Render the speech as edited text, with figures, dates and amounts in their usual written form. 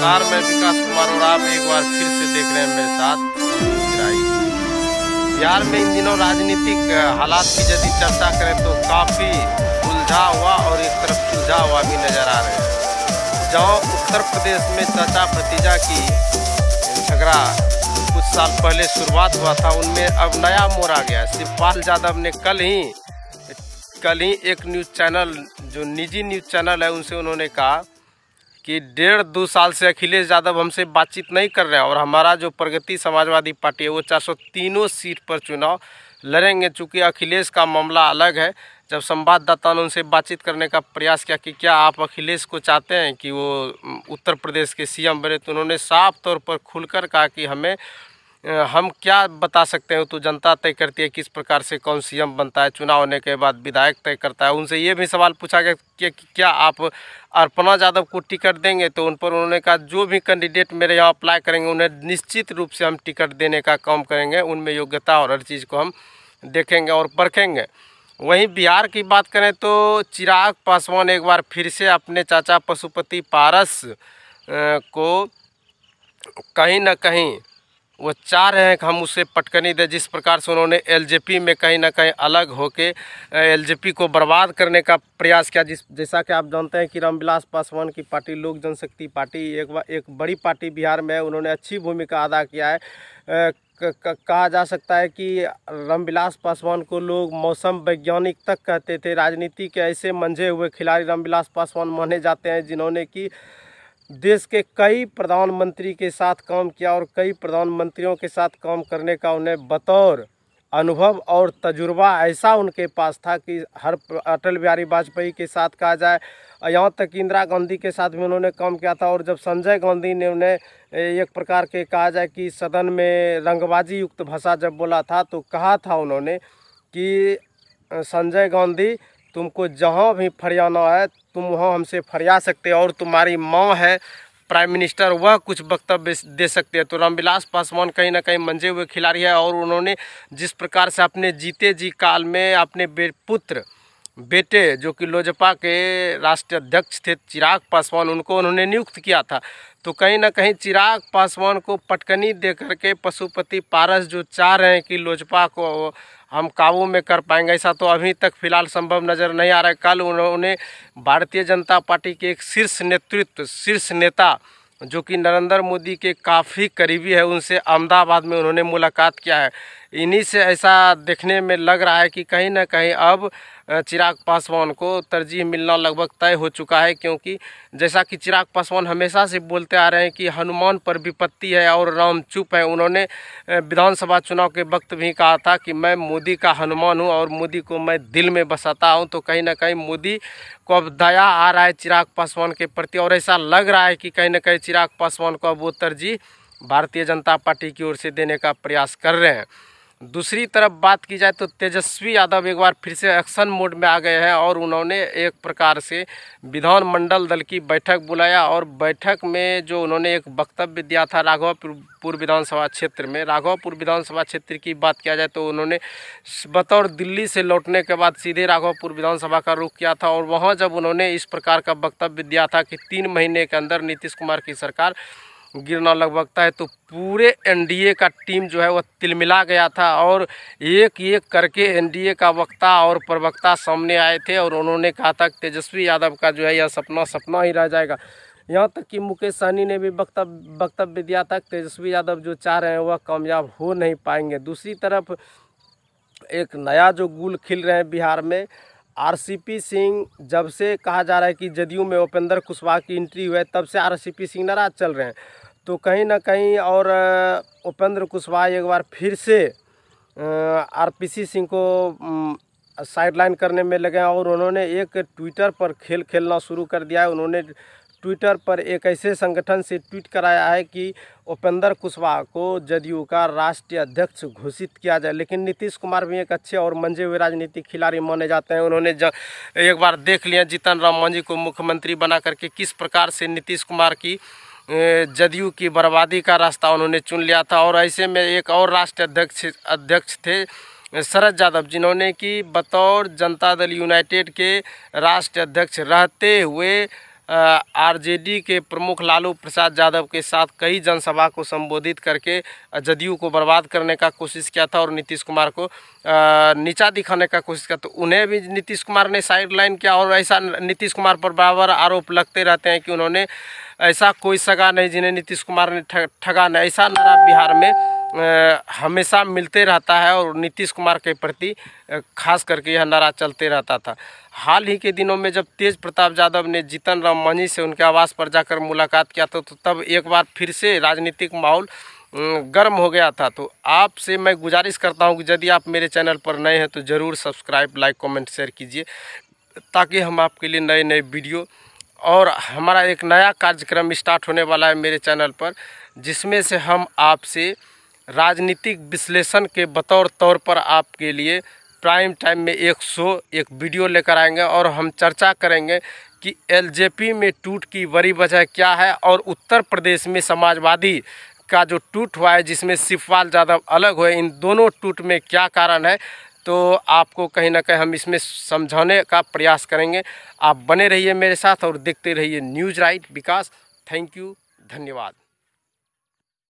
नमस्कार, मैं विकास कुमार और आप एक बार फिर से देख रहे हैं मेरे साथ बिहार में इन दिनों राजनीतिक हालात की यदि चर्चा करें तो काफ़ी उलझा हुआ और एक तरफ सुलझा हुआ भी नज़र आ रहे हैं। जहाँ उत्तर प्रदेश में चाचा भतीजा की झगड़ा कुछ साल पहले शुरुआत हुआ था, उनमें अब नया मोड़ आ गया। शिवपाल यादव ने कल ही एक न्यूज़ चैनल, जो निजी न्यूज़ चैनल है, उनसे उन्होंने कहा कि 1.5-2 साल से अखिलेश यादव हमसे बातचीत नहीं कर रहे हैं और हमारा जो प्रगति समाजवादी पार्टी है वो 403 सीट पर चुनाव लड़ेंगे। चूँकि अखिलेश का मामला अलग है। जब संवाददाता ने उनसे बातचीत करने का प्रयास किया कि क्या आप अखिलेश को चाहते हैं कि वो उत्तर प्रदेश के सीएम बने, तो उन्होंने साफ तौर पर खुलकर कहा कि हम क्या बता सकते हैं, तो जनता तय करती है किस प्रकार से कौन सीएम बनता है, चुनाव होने के बाद विधायक तय करता है। उनसे ये भी सवाल पूछा गया कि क्या आप अर्पणा यादव को टिकट देंगे, तो उन पर उन्होंने कहा जो भी कैंडिडेट मेरे यहाँ अप्लाई करेंगे उन्हें निश्चित रूप से हम टिकट देने का काम करेंगे, उनमें योग्यता और हर चीज़ को हम देखेंगे और परखेंगे। वहीं बिहार की बात करें तो चिराग पासवान एक बार फिर से अपने चाचा पशुपति पारस को कहीं ना कहीं वो चाह रहे हैं कि हम उसे पटकनी दें। जिस प्रकार से उन्होंने एलजेपी में कहीं ना कहीं अलग होके एलजेपी को बर्बाद करने का प्रयास किया। जैसा कि आप जानते हैं कि रामविलास पासवान की पार्टी लोक जनशक्ति पार्टी एक बड़ी पार्टी बिहार में है। उन्होंने अच्छी भूमिका अदा किया है। कहा जा सकता है कि रामविलास पासवान को लोग मौसम वैज्ञानिक तक कहते थे। राजनीति के ऐसे मंझे हुए खिलाड़ी रामविलास पासवान माने जाते हैं जिन्होंने कि देश के कई प्रधानमंत्री के साथ काम किया और कई प्रधानमंत्रियों के साथ काम करने का उन्हें बतौर अनुभव और तजुर्बा ऐसा उनके पास था कि हर अटल बिहारी वाजपेयी के साथ कहा जाए, यहाँ तक इंदिरा गांधी के साथ भी उन्होंने काम किया था। और जब संजय गांधी ने उन्हें एक प्रकार के कहा जाए कि सदन में रंगबाजी युक्त भाषा जब बोला था, तो कहा था उन्होंने कि संजय गांधी, तुमको जहाँ भी फरियाना है तुम वहाँ हमसे फरिया सकते हो, और तुम्हारी माँ है प्राइम मिनिस्टर, वह कुछ वक्तव्य दे सकते हैं। तो रामविलास पासवान कहीं ना कहीं मंझे हुए खिलाड़ी है। और उन्होंने जिस प्रकार से अपने जीते जी काल में अपने बेटे जो कि लोजपा के राष्ट्रीय अध्यक्ष थे चिराग पासवान, उनको उन्होंने नियुक्त किया था। तो कहीं ना कहीं चिराग पासवान को पटकनी दे करके पशुपति पारस जो चाह रहे हैं कि लोजपा को हम काबू में कर पाएंगे, ऐसा तो अभी तक फिलहाल संभव नज़र नहीं आ रहा है। कल उन्होंने भारतीय जनता पार्टी के एक शीर्ष नेता जो कि नरेंद्र मोदी के काफ़ी करीबी है, उनसे अहमदाबाद में उन्होंने मुलाकात किया है। इन्हीं से ऐसा देखने में लग रहा है कि कहीं ना कहीं अब चिराग पासवान को तरजीह मिलना लगभग तय हो चुका है। क्योंकि जैसा कि चिराग पासवान हमेशा से बोलते आ रहे हैं कि हनुमान पर विपत्ति है और राम चुप है। उन्होंने विधानसभा चुनाव के वक्त भी कहा था कि मैं मोदी का हनुमान हूं और मोदी को मैं दिल में बसाता हूं। तो कहीं ना कहीं मोदी को अब दया आ रहा है चिराग पासवान के प्रति, और ऐसा लग रहा है कि कहीं ना कहीं चिराग पासवान को अब वो तरजीह भारतीय जनता पार्टी की ओर से देने का प्रयास कर रहे हैं। दूसरी तरफ बात की जाए तो तेजस्वी यादव एक बार फिर से एक्शन मोड में आ गए हैं और उन्होंने एक प्रकार से विधानमंडल दल की बैठक बुलाया। और बैठक में जो उन्होंने एक वक्तव्य दिया था राघोपुर विधानसभा क्षेत्र में, राघोपुर विधानसभा क्षेत्र की बात किया जाए तो उन्होंने बतौर दिल्ली से लौटने के बाद सीधे राघोपुर विधानसभा का रुख किया था। और वहाँ जब उन्होंने इस प्रकार का वक्तव्य दिया था कि 3 महीने के अंदर नीतीश कुमार की सरकार गिरना लगभग है, तो पूरे एनडीए का टीम जो है वह तिलमिला गया था और एक एक करके एनडीए का वक्ता और प्रवक्ता सामने आए थे और उन्होंने कहा था कि तेजस्वी यादव का जो है यह सपना ही रह जाएगा। यहाँ तक कि मुकेश सहनी ने भी वक्तव्य दिया था कि तेजस्वी यादव जो चाह रहे हैं वह कामयाब हो नहीं पाएंगे। दूसरी तरफ एक नया जो गुल खिल रहे हैं बिहार में, आरसीपी सिंह, जब से कहा जा रहा है कि जदयू में उपेंद्र कुशवाहा की एंट्री हुई है तब से आरसीपी सिंह नाराज चल रहे हैं। तो कहीं ना कहीं और उपेंद्र कुशवाहा एक बार फिर से आरपीसी सिंह को साइडलाइन करने में लगे हैं और उन्होंने एक ट्विटर पर खेल खेलना शुरू कर दिया है। उन्होंने ट्विटर पर एक ऐसे संगठन से ट्वीट कराया है कि उपेंद्र कुशवाहा को जदयू का राष्ट्रीय अध्यक्ष घोषित किया जाए। लेकिन नीतीश कुमार भी एक अच्छे और मंझे हुए राजनीतिक खिलाड़ी माने जाते हैं। उन्होंने एक बार देख लिया जीतन राम मांझी को मुख्यमंत्री बना करके किस प्रकार से नीतीश कुमार की जदयू की बर्बादी का रास्ता उन्होंने चुन लिया था। और ऐसे में एक और राष्ट्रीय अध्यक्ष थे शरद यादव, जिन्होंने कि बतौर जनता दल यूनाइटेड के राष्ट्रीय अध्यक्ष रहते हुए आरजेडी के प्रमुख लालू प्रसाद यादव के साथ कई जनसभा को संबोधित करके जदयू को बर्बाद करने का कोशिश किया था और नीतीश कुमार को नीचा दिखाने का कोशिश किया, तो उन्हें भी नीतीश कुमार ने साइडलाइन किया। और ऐसा नीतीश कुमार पर बराबर आरोप लगते रहते हैं कि उन्होंने ऐसा कोई सगा नहीं जिन्हें नीतीश कुमार ने ठगा नहीं, ऐसा नारा बिहार में हमेशा मिलते रहता है और नीतीश कुमार के प्रति खास करके यह नारा चलते रहता था। हाल ही के दिनों में जब तेज प्रताप यादव ने जीतन राम मांझी से उनके आवास पर जाकर मुलाकात किया था, तो तब एक बार फिर से राजनीतिक माहौल गर्म हो गया था। तो आपसे मैं गुजारिश करता हूं कि यदि आप मेरे चैनल पर नए हैं तो ज़रूर सब्सक्राइब, लाइक, कमेंट, शेयर कीजिए, ताकि हम आपके लिए नए नए वीडियो, और हमारा एक नया कार्यक्रम स्टार्ट होने वाला है मेरे चैनल पर, जिसमें से हम आपसे राजनीतिक विश्लेषण के बतौर तौर पर आपके लिए प्राइम टाइम में एक वीडियो लेकर आएंगे और हम चर्चा करेंगे कि एलजेपी में टूट की बड़ी वजह क्या है और उत्तर प्रदेश में समाजवादी का जो टूट हुआ है जिसमें शिवपाल यादव अलग हुए, इन दोनों टूट में क्या कारण है। तो आपको कहीं ना कहीं हम इसमें समझाने का प्रयास करेंगे। आप बने रहिए मेरे साथ और देखते रहिए news right Vikas. Thank you, धन्यवाद।